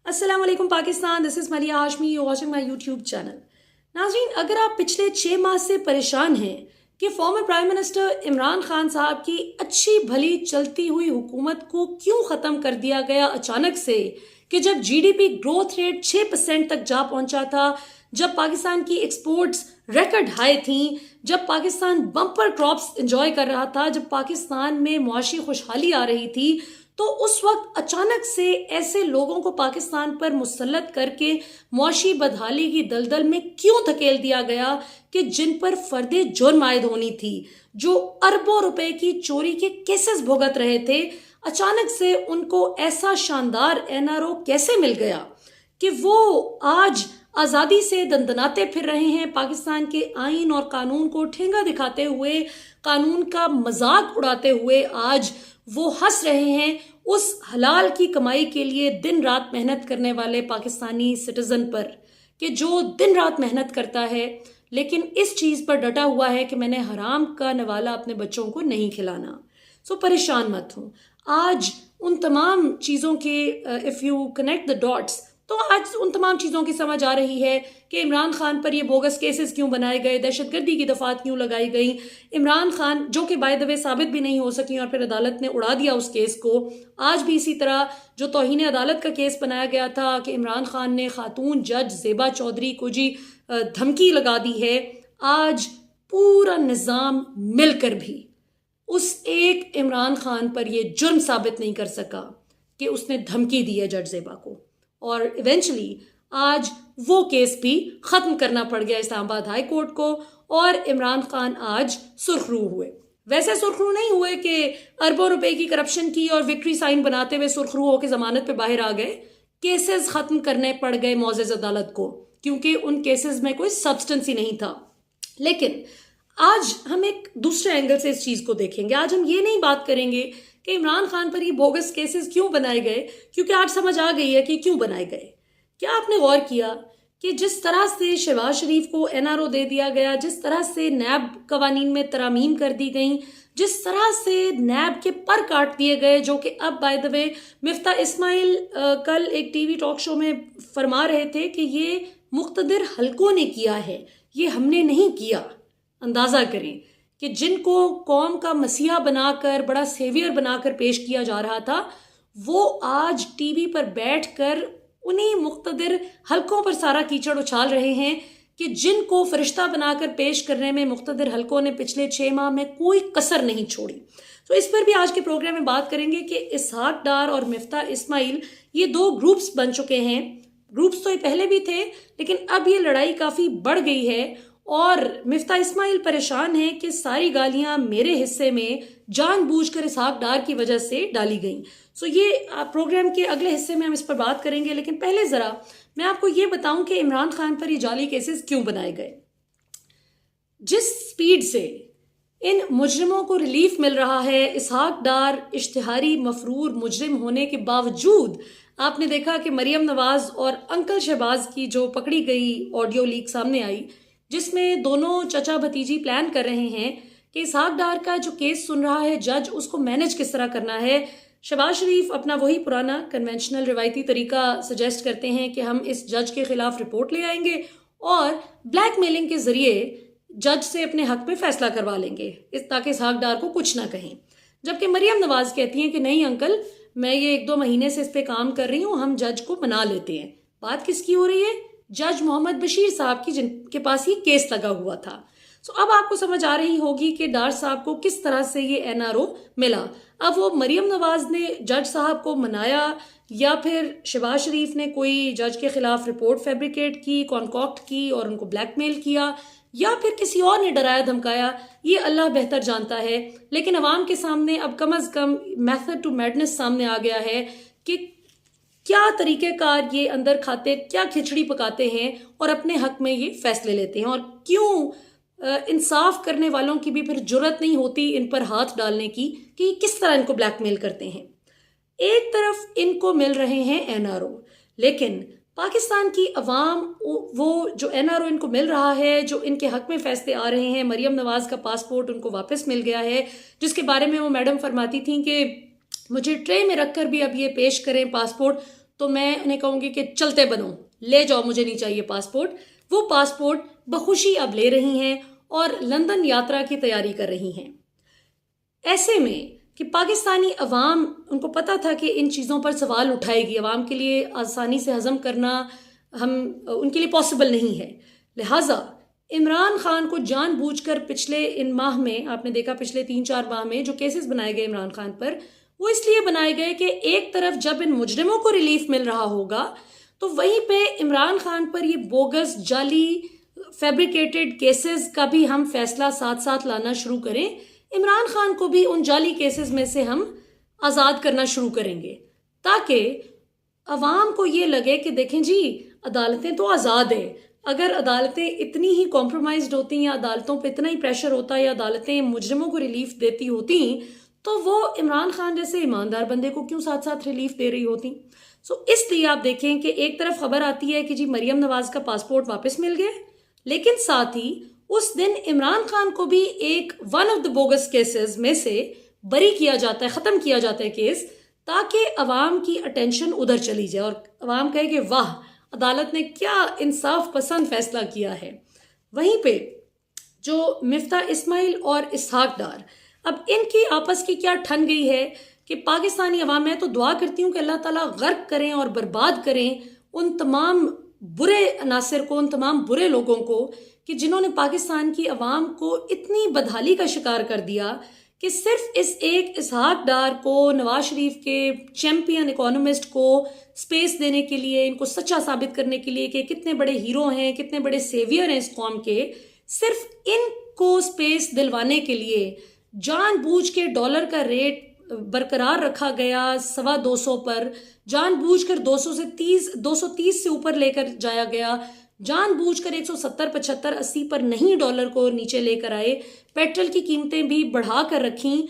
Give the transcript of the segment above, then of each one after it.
अस्सलाम वालेकुम Pakistan, this is मलिया Hashmi, you watching my YouTube channel. नाज़रीन, अगर आप पिछले 6 माह से परेशान हैं कि former prime minister Imran Khan साहब की अच्छी भली चलती हुई हुकूमत को क्यों ख़त्म कर दिया गया अचानक से, कि जब जीडीपी ग्रोथ रेट 6% तक जा पहुंचा था, जब पाकिस्तान की एक्सपोर्ट्स रिकॉर्ड हाई थी, जब पाकिस्तान बम्पर क्रॉप्स एंजॉय कर रहा था, जब पाकिस्तान में मुआशी खुशहाली आ रही थी, तो उस वक्त अचानक से ऐसे लोगों को पाकिस्तान पर मुसल्लत करके मुआशी बदहाली की दलदल में क्यों धकेल दिया गया कि जिन पर फर्दे जुर्म आयद होनी थी, जो अरबों रुपए की चोरी के केसेस भुगत रहे थे, अचानक से उनको ऐसा शानदार एनआरओ कैसे मिल गया कि वो आज आज़ादी से दंदनाते फिर रहे हैं, पाकिस्तान के आइन और कानून को ठेंगा दिखाते हुए, कानून का मजाक उड़ाते हुए आज वो हंस रहे हैं उस हलाल की कमाई के लिए दिन रात मेहनत करने वाले पाकिस्तानी सिटीजन पर, कि जो दिन रात मेहनत करता है लेकिन इस चीज़ पर डटा हुआ है कि मैंने हराम का नवाला अपने बच्चों को नहीं खिलाना। सो परेशान मत हो। आज उन तमाम चीज़ों के if you connect the dots, तो आज उन तमाम चीज़ों की समझ आ रही है कि इमरान खान पर ये बोगस केसेस क्यों बनाए गए, दहशतगर्दी की दफात क्यों लगाई गई। इमरान खान, जो कि बाय द वे साबित भी नहीं हो सकी और फिर अदालत ने उड़ा दिया उस केस को। आज भी इसी तरह जो तौहीन अदालत का केस बनाया गया था कि इमरान खान ने खातून जज ज़ेबा चौधरी को जी धमकी लगा दी है, आज पूरा निज़ाम मिलकर भी उस एक इमरान खान पर यह जुर्म साबित नहीं कर सका कि उसने धमकी दी है जज ज़ेबा को, और इवेंचुअली आज वो केस भी ख़त्म करना पड़ गया इस्लामाबाद हाई कोर्ट को, और इमरान खान आज सुर्खरू हुए। वैसे सुर्खरू नहीं हुए कि अरबों रुपए की करप्शन की और विक्ट्री साइन बनाते हुए सुर्खरू होकर ज़मानत पे बाहर आ गए। केसेस ख़त्म करने पड़ गए मौज़ेज़ अदालत को, क्योंकि उन केसेस में कोई सब्सटेंस ही नहीं था। लेकिन आज हम एक दूसरे एंगल से इस चीज़ को देखेंगे। आज हम ये नहीं बात करेंगे कि इमरान खान पर ये बोगस केसेस क्यों बनाए गए, क्योंकि आज समझ आ गई है कि क्यों बनाए गए। क्या आपने गौर किया कि जिस तरह से शहबाज शरीफ को एनआरओ दे दिया गया, जिस तरह से नैब कवानीन में तरामीम कर दी गई, जिस तरह से नैब के पर काट दिए गए, जो कि अब by the way Miftah Ismail कल एक टीवी टॉक शो में फरमा रहे थे कि ये मुख्तदिर हलकों ने किया है, ये हमने नहीं किया। अंदाज़ा करें कि जिनको कौम का मसीहा बनाकर, बड़ा सेवियर बनाकर पेश किया जा रहा था, वो आज टीवी पर बैठकर उन्हीं मुख्तदिर हलकों पर सारा कीचड़ उछाल रहे हैं कि जिनको फरिश्ता बनाकर पेश करने में मुख्तदिर हलकों ने पिछले 6 माह में कोई कसर नहीं छोड़ी। तो इस पर भी आज के प्रोग्राम में बात करेंगे कि इसहाक डार और मिफ्ता इस्माइल ये दो ग्रुप्स बन चुके हैं। ग्रुप्स तो ये पहले भी थे, लेकिन अब ये लड़ाई काफ़ी बढ़ गई है और मिफ्ता इस्माइल परेशान है कि सारी गालियां मेरे हिस्से में जानबूझकर इसहाक डार की वजह से डाली गई। सो ये प्रोग्राम के अगले हिस्से में हम इस पर बात करेंगे, लेकिन पहले ज़रा मैं आपको ये बताऊं कि इमरान खान पर ये जाली केसेस क्यों बनाए गए। जिस स्पीड से इन मुजरिमों को रिलीफ मिल रहा है, इसहाक डार इश्तिहारी मफरूर मुजरिम होने के बावजूद आपने देखा कि मरियम नवाज और अंकल शहबाज की जो पकड़ी गई ऑडियो लीक सामने आई, जिसमें दोनों चचा भतीजी प्लान कर रहे हैं कि इसहाक डार का जो केस सुन रहा है जज, उसको मैनेज किस तरह करना है। शहबाज शरीफ अपना वही पुराना कन्वेंशनल रिवायती तरीका सजेस्ट करते हैं कि हम इस जज के खिलाफ रिपोर्ट ले आएंगे और ब्लैकमेलिंग के जरिए जज से अपने हक में फैसला करवा लेंगे, ताकि इसहाक डार को कुछ ना कहें। जबकि मरियम नवाज कहती हैं कि नहीं अंकल, मैं ये 1-2 महीने से इस पे काम कर रही हूँ, हम जज को मना लेते हैं। बात किसकी हो रही है? जज मोहम्मद बशीर साहब की, जिनके पास ये केस लगा हुआ था। सो अब आपको समझ आ रही होगी कि डार साहब को किस तरह से ये एनआरओ मिला। अब वो मरियम नवाज ने जज साहब को मनाया या फिर शहबाज शरीफ ने कोई जज के खिलाफ रिपोर्ट फैब्रिकेट की, कॉन्कॉक्ट की और उनको ब्लैकमेल किया, या फिर किसी और ने डराया धमकाया, ये अल्लाह बेहतर जानता है। लेकिन अवाम के सामने अब कम अज कम मेथड टू मैडनेस सामने आ गया है कि क्या तरीक़ेकार ये अंदर खाते, क्या खिचड़ी पकाते हैं और अपने हक में ये फैसले लेते हैं, और क्यों इंसाफ करने वालों की भी फिर जुर्रत नहीं होती इन पर हाथ डालने की कि किस तरह इनको ब्लैकमेल करते हैं। एक तरफ इनको मिल रहे हैं एनआरओ, लेकिन पाकिस्तान की अवाम वो जो एनआरओ इनको मिल रहा है, जो इनके हक में फैसले आ रहे हैं, मरियम नवाज का पासपोर्ट उनको वापस मिल गया है, जिसके बारे में वो मैडम फरमाती थी कि मुझे ट्रे में रखकर भी अब ये पेश करें पासपोर्ट, तो मैं उन्हें कहूँगी कि चलते बनो, ले जाओ, मुझे नहीं चाहिए पासपोर्ट। वो पासपोर्ट बखुशी अब ले रही हैं और लंदन यात्रा की तैयारी कर रही हैं। ऐसे में कि पाकिस्तानी अवाम, उनको पता था कि इन चीज़ों पर सवाल उठाएगी, अवाम के लिए आसानी से हज़म करना उनके लिए पॉसिबल नहीं है। लिहाजा इमरान खान को जानबूझकर पिछले इन माह में, आपने देखा पिछले 3-4 माह में जो केसेस बनाए गए इमरान खान पर, वो इसलिए बनाए गए कि एक तरफ जब इन मुजरिमों को रिलीफ मिल रहा होगा तो वहीं पे इमरान खान पर ये बोगस, जाली, फैब्रिकेटेड केसेस का भी हम फैसला साथ साथ लाना शुरू करें। इमरान खान को भी उन जाली केसेस में से हम आज़ाद करना शुरू करेंगे, ताकि अवाम को ये लगे कि देखें जी, अदालतें तो आज़ाद हैं। अगर अदालतें इतनी ही कॉम्प्रोमाइज्ड होती या अदालतों पे इतना ही प्रेशर होता या अदालतें मुजरिमों को रिलीफ देती होती तो वो इमरान खान जैसे ईमानदार बंदे को क्यों साथ साथ रिलीफ दे रही होती। इसलिए आप देखें कि एक तरफ खबर आती है कि जी मरियम नवाज का पासपोर्ट वापस मिल गया, लेकिन साथ ही उस दिन इमरान खान को भी एक one of the bogus cases में से बरी किया जाता है, ख़त्म किया जाता है केस, ताकि अवाम की अटेंशन उधर चली जाए और अवाम कहे कि वाह, अदालत ने क्या इंसाफ पसंद फैसला किया है। वहीं पे जो मिफ्ता इस्माइल और इसहाक डार, अब इनकी आपस की क्या ठन गई है कि पाकिस्तानी अवाम, मैं तो दुआ करती हूँ कि अल्लाह ताला गर्क करें और बर्बाद करें उन तमाम बुरे अनासिर को, उन तमाम बुरे लोगों को कि जिन्होंने पाकिस्तान की अवाम को इतनी बदहाली का शिकार कर दिया कि सिर्फ इस एक इसहाक डार को, नवाज शरीफ के चैंपियन इकोनॉमिस्ट को स्पेस देने के लिए, इनको सच्चा साबित करने के लिए कि कितने बड़े हीरो हैं, कितने बड़े सेवियर हैं इस कौम के, सिर्फ इनको स्पेस दिलवाने के लिए जानबूझ के डॉलर का रेट बरकरार रखा गया 225 पर, जानबूझकर 230 से ऊपर लेकर जाया गया, जानबूझकर 170, 75, 80 पर नहीं डॉलर को नीचे लेकर आए, पेट्रोल की कीमतें भी बढ़ा कर रखी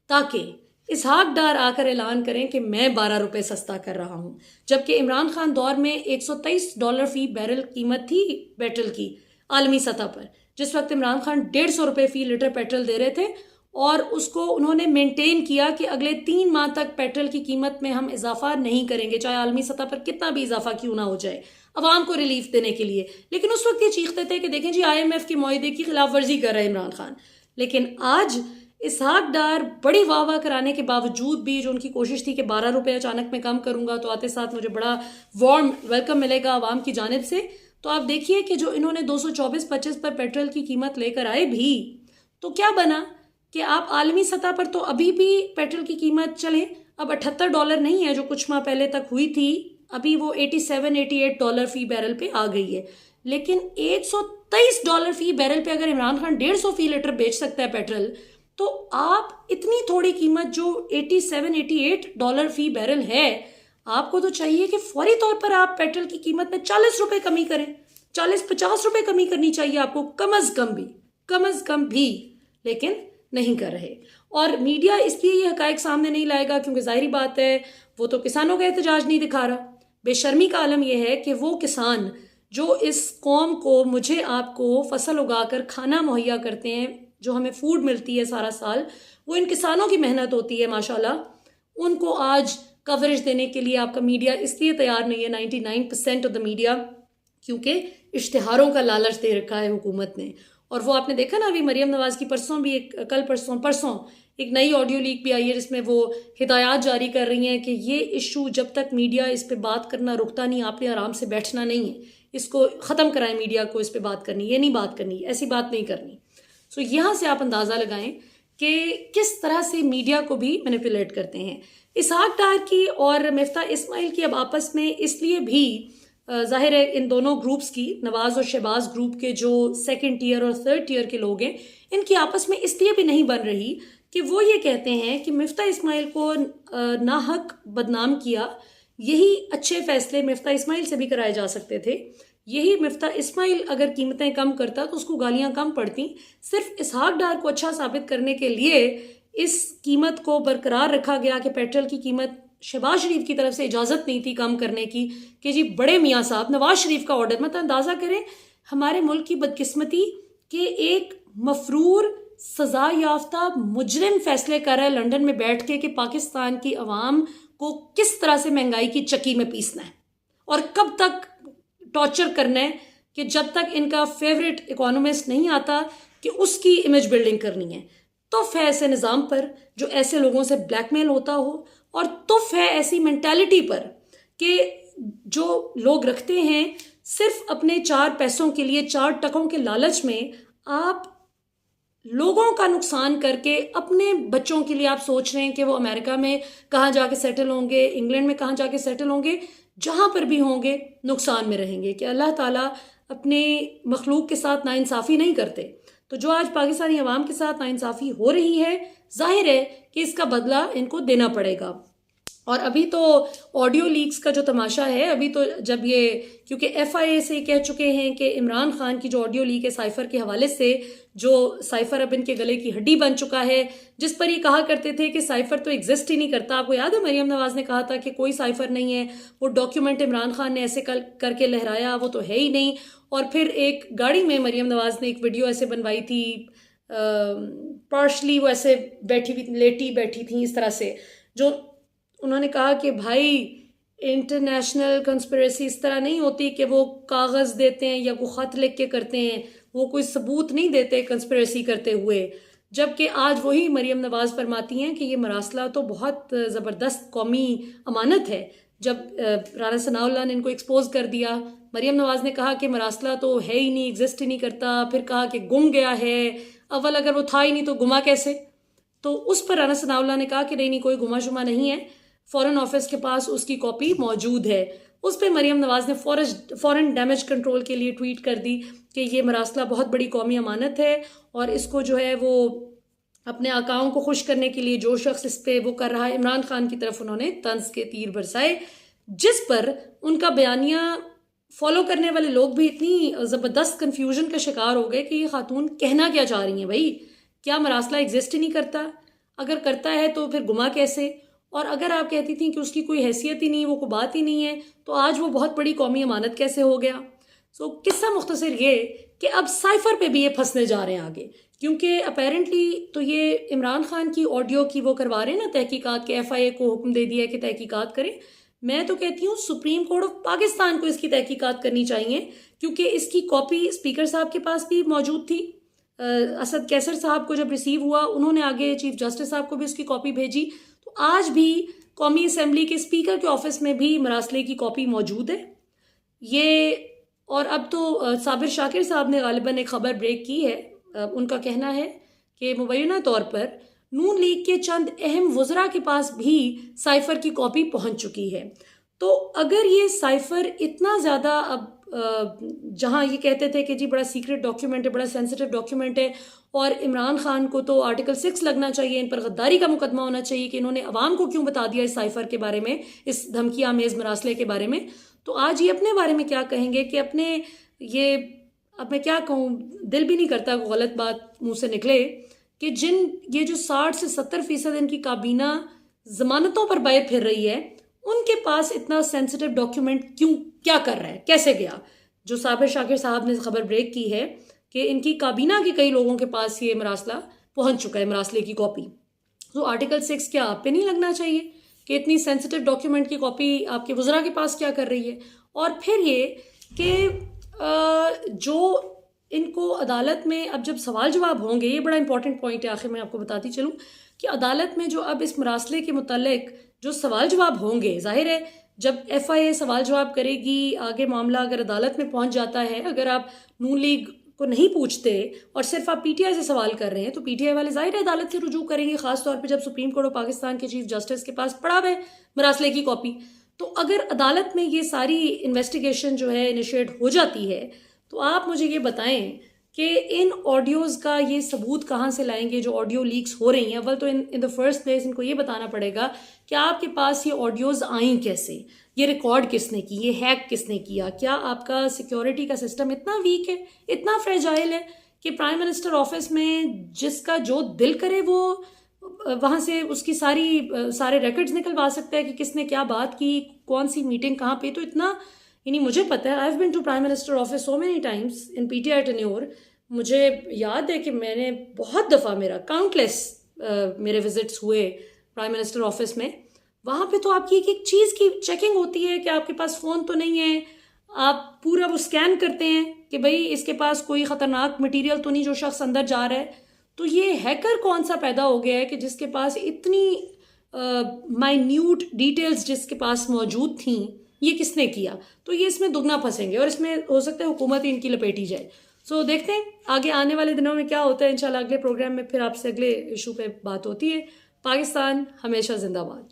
ताकि इसहाक डार आकर ऐलान करें कि मैं 12 रुपए सस्ता कर रहा हूं, जबकि इमरान खान दौर में $123 फी बैरल कीमत थी पेट्रोल की आलमी सतह पर, जिस वक्त इमरान खान 150 रुपए फी लीटर पेट्रोल दे रहे थे और उसको उन्होंने मेंटेन किया कि अगले 3 माह तक पेट्रोल की कीमत में हम इजाफा नहीं करेंगे, चाहे आलमी सतह पर कितना भी इजाफा क्यों ना हो जाए, अवाम को रिलीफ देने के लिए। लेकिन उस वक्त ये चीखते थे कि देखें जी IMF के मुआहदे की खिलाफ वर्जी कर रहे हैं इमरान खान। लेकिन आज इसहाक डार बड़ी वाह कराने के बावजूद भी, जो उनकी कोशिश थी कि 12 रुपए अचानक मैं कम करूंगा तो आते साथ मुझे बड़ा वार्म वेलकम मिलेगा अवाम की जानिब से, तो आप देखिए कि जो इन्होंने 224-25 पर पेट्रोल की कीमत लेकर आए भी, तो क्या बना कि आप आलमी सतह पर तो अभी भी पेट्रोल की कीमत चले अब $78 नहीं है जो कुछ माह पहले तक हुई थी, अभी वो $87-88 फी बैरल पे आ गई है। लेकिन $123 फी बैरल पे अगर इमरान खान 150 फी लीटर बेच सकता है पेट्रोल, तो आप इतनी थोड़ी कीमत जो $87-88 फी बैरल है, आपको तो चाहिए कि फौरी तौर पर आप पेट्रोल की कीमत में 40 रुपए कमी करें, 40-50 रुपए कमी करनी चाहिए आपको कम अज कम भी, लेकिन नहीं कर रहे। और मीडिया इसलिए ये हकायक सामने नहीं लाएगा क्योंकि जाहिर बात है वो तो किसानों का एहतजाज नहीं दिखा रहा। बेशर्मी का आलम यह है कि वो किसान जो इस कौम को, मुझे आपको फसल उगाकर खाना मुहैया करते हैं, जो हमें फूड मिलती है सारा साल, वो इन किसानों की मेहनत होती है माशाल्लाह, उनको आज कवरेज देने के लिए आपका मीडिया इसलिए तैयार नहीं है, 99% ऑफ द मीडिया, क्योंकि इश्तिहारों का लालच दे रखा है हुकूमत ने। और वो आपने देखा ना, अभी मरियम नवाज की परसों भी परसों एक नई ऑडियो लीक भी आई है जिसमें वो हिदायत जारी कर रही हैं कि ये इशू जब तक मीडिया इस पे बात करना रुकता नहीं, आपने आराम से बैठना नहीं है, इसको ख़त्म कराएं मीडिया को इस पे बात करनी, ये नहीं बात करनी, ऐसी बात नहीं करनी। सो यहाँ से आप अंदाज़ा लगाएं कि किस तरह से मीडिया को भी मैनिपुलेट करते हैं। इसहाक डार की और मिफ्ता इस्माइल की अब आपस में इसलिए भी जाहिर है इन दोनों ग्रुप्स की, नवाज और शहबाज ग्रुप के जो 2nd टियर और 3rd टियर के लोग हैं, इनकी आपस में इसलिए भी नहीं बन रही कि वो ये कहते हैं कि मिफ्ता इस्माइल को नाहक बदनाम किया, यही अच्छे फैसले मिफ्ता इस्माइल से भी कराए जा सकते थे, यही मिफ्ता इस्माइल अगर कीमतें कम करता तो उसको गालियां कम पड़ती। सिर्फ इसहाक डार को अच्छा साबित करने के लिए इस कीमत को बरकरार रखा गया कि पेट्रोल की कीमत, शहबाज शरीफ की तरफ से इजाज़त नहीं थी कम करने की कि जी बड़े मियाँ साहब, नवाज शरीफ का ऑर्डर, मतलब अंदाज़ा करें हमारे मुल्क की बदकिस्मती कि एक मफरूर सज़ा याफ्ता मुजरिम फैसले कर रहा है लंदन में बैठ के कि पाकिस्तान की अवाम को किस तरह से महंगाई की चक्की में पीसना है और कब तक टॉर्चर करना है कि जब तक इनका फेवरेट इकोनॉमिस्ट नहीं आता कि उसकी इमेज बिल्डिंग करनी है। तुफ है ऐसे निज़ाम पर जो ऐसे लोगों से ब्लैकमेल होता हो, और तुफ है ऐसी मेंटालिटी पर कि जो लोग रखते हैं सिर्फ अपने 4 पैसों के लिए, 4 टकों के लालच में आप लोगों का नुकसान करके अपने बच्चों के लिए आप सोच रहे हैं कि वो अमेरिका में कहाँ जाके सेटल होंगे, इंग्लैंड में कहाँ जाके सेटल होंगे, जहाँ पर भी होंगे नुकसान में रहेंगे। कि अल्लाह ताला अपने मखलूक के साथ नाइंसाफ़ी नहीं करते। तो जो आज पाकिस्तानी अवाम के साथ नाइंसाफ़ी हो रही है, जाहिर है कि इसका बदला इनको देना पड़ेगा। और अभी तो ऑडियो लीक्स का जो तमाशा है, अभी तो जब ये, क्योंकि FIA से कह चुके हैं कि इमरान खान की जो ऑडियो लीक है साइफर के हवाले से, जो साइफर अब इनके गले की हड्डी बन चुका है, जिस पर ये कहा करते थे कि साइफर तो एग्जिस्ट ही नहीं करता। आपको याद है मरियम नवाज ने कहा था कि कोई साइफर नहीं है, वो डॉक्यूमेंट इमरान खान ने ऐसे करके लहराया, वो तो है ही नहीं। और फिर एक गाड़ी में मरियम नवाज ने एक वीडियो ऐसे बनवाई थी, पार्शली वो ऐसे लेटी बैठी थी इस तरह से, जो उन्होंने कहा कि भाई इंटरनेशनल कंस्पिरेसी इस तरह नहीं होती कि वो कागज़ देते हैं या वो ख़त लिख के करते हैं, वो कोई सबूत नहीं देते कंस्पिरेसी करते हुए। जबकि आज वही मरियम नवाज़ फरमाती हैं कि ये मरासला तो बहुत ज़बरदस्त कौमी अमानत है। जब राना सनाउल्लाह ने इनको एक्सपोज कर दिया, मरियम नवाज़ ने कहा कि मरासला तो है ही नहीं, एग्जिस्ट ही नहीं करता। फिर कहा कि गुम गया है। अव्वल अगर वो था ही नहीं तो गुमा कैसे? तो उस पर राना सनाउल्लाह ने कहा कि नहीं कोई गुमा शुमा नहीं है, फॉरेन ऑफिस के पास उसकी कॉपी मौजूद है। उस पर मरियम नवाज़ ने फॉरेन डैमेज कंट्रोल के लिए ट्वीट कर दी कि ये मरासला बहुत बड़ी कौमी अमानत है और इसको जो है वो अपने आकाओं को खुश करने के लिए जो शख्स इस पे वो कर रहा है, इमरान खान की तरफ उन्होंने तंज के तीर बरसाए, जिस पर उनका बयानिया फॉलो करने वाले लोग भी इतनी ज़बरदस्त कन्फ्यूजन का शिकार हो गए कि ये खातून कहना क्या चाह रही हैं। भाई क्या मरासला एग्जिस्ट ही नहीं करता? अगर करता है तो फिर गुमा कैसे? और अगर आप कहती थी कि उसकी कोई हैसियत ही नहीं, वो कोई बात ही नहीं है, तो आज वो बहुत बड़ी कौमी अमानत कैसे हो गया? सो किस्सा मुख्तसर ये कि अब साइफर पे भी ये फंसने जा रहे हैं आगे, क्योंकि अपेरेंटली तो ये इमरान खान की ऑडियो की वो करवा रहे हैं ना तहकीकात के, FIA को हुक्म दे दिया है कि तहकीकात करें। मैं तो कहती हूँ सुप्रीम कोर्ट ऑफ पाकिस्तान को इसकी तहकीकात करनी चाहिए, क्योंकि इसकी कॉपी स्पीकर साहब के पास भी मौजूद थी। असद कैसर साहब को जब रिसीव हुआ, उन्होंने आगे चीफ जस्टिस साहब को भी उसकी कॉपी भेजी। तो आज भी कौमी असम्बली के स्पीकर के ऑफिस में भी मरासले की कॉपी मौजूद है ये। और अब तो साबिर शाकिर साहब ने गालिबन एक खबर ब्रेक की है। उनका कहना है कि मुबैना तौर पर नून लीग के चंद अहम वज़रा के पास भी साइफर की कॉपी पहुंच चुकी है। तो अगर ये साइफर इतना ज़्यादा, अब जहां ये कहते थे कि जी बड़ा सीक्रेट डॉक्यूमेंट है, बड़ा सेंसिटिव डॉक्यूमेंट है, और इमरान खान को तो आर्टिकल 6 लगना चाहिए, इन पर गद्दारी का मुकदमा होना चाहिए कि इन्होंने अवाम को क्यों बता दिया इस साइफर के बारे में, इस धमकी आमेज़ मरासले के बारे में। तो आज ये अपने बारे में क्या कहेंगे कि अपने ये, अब मैं क्या कहूँ, दिल भी नहीं करता गलत बात मुंह से निकले कि ये जो 60 से 70% इनकी काबीना जमानतों पर बैठ फिर रही है, उनके पास इतना सेंसिटिव डॉक्यूमेंट क्यों, क्या कर रहा है, कैसे गया? जो साबिर शाकिर साहब ने खबर ब्रेक की है कि इनकी काबीना के कई लोगों के पास ये मरासला पहुंच चुका है, मरासले की कॉपी। तो आर्टिकल 6 क्या आप पे नहीं लगना चाहिए कि इतनी सेंसिटिव डॉक्यूमेंट की कॉपी आपके वज़रा के पास क्या कर रही है? और फिर ये कि जो इनको अदालत में अब जब सवाल जवाब होंगे, ये बड़ा इंपॉर्टेंट पॉइंट है, आखिर मैं आपको बताती चलूँ कि अदालत में जो अब इस मरासले के मुतालिक जो सवाल जवाब होंगे, जाहिर है जब FIA सवाल जवाब करेगी, आगे मामला अगर अदालत में पहुंच जाता है, अगर आप नून लीग को नहीं पूछते और सिर्फ आप PTI से सवाल कर रहे हैं, तो PTI वाले जाहिर है अदालत से रुजू करेंगे, खासतौर पे जब सुप्रीम कोर्ट ऑफ पाकिस्तान के चीफ जस्टिस के पास पड़ा है मरासले की कॉपी। तो अगर अदालत में ये सारी इन्वेस्टिगेशन जो है इनिशिएट हो जाती है, तो आप मुझे ये बताएं कि इन ऑडियोज़ का ये सबूत कहाँ से लाएंगे जो ऑडियो लीक्स हो रही हैं? अव्वल तो इन द फर्स्ट प्लेस इनको ये बताना पड़ेगा कि आपके पास ये ऑडियोज़ आई कैसे, ये रिकॉर्ड किसने की, ये हैक किसने किया? क्या आपका सिक्योरिटी का सिस्टम इतना वीक है, इतना फ्रेजाइल है कि प्राइम मिनिस्टर ऑफिस में जिसका जो दिल करे वो वहाँ से उसकी सारे रिकॉर्ड्स निकलवा सकता है कि किसने क्या बात की, कौन सी मीटिंग कहाँ पे? तो इतना, यानी मुझे पता है, I have been to prime minister office so many times in PTI tenure. मुझे याद है कि मैंने बहुत दफ़ा, मेरा काउंटलेस मेरे विजिट्स हुए प्राइम मिनिस्टर ऑफिस में। वहाँ पे तो आपकी एक एक चीज़ की चेकिंग होती है कि आपके पास फ़ोन तो नहीं है, आप पूरा वो स्कैन करते हैं कि भाई इसके पास कोई ख़तरनाक मटेरियल तो नहीं जो शख्स अंदर जा रहा है। तो ये हैकर कौन सा पैदा हो गया है कि जिसके पास इतनी माइन्यूट डिटेल्स जिसके पास मौजूद थी, ये किसने किया? तो ये इसमें दुगना फंसेंगे और इसमें हो सकता है हुकूमत ही इनकी लपेटी जाए। सो देखते हैं आगे आने वाले दिनों में क्या होता है। इंशाल्लाह अगले प्रोग्राम में फिर आपसे अगले इशू पे बात होती है। पाकिस्तान हमेशा जिंदाबाद।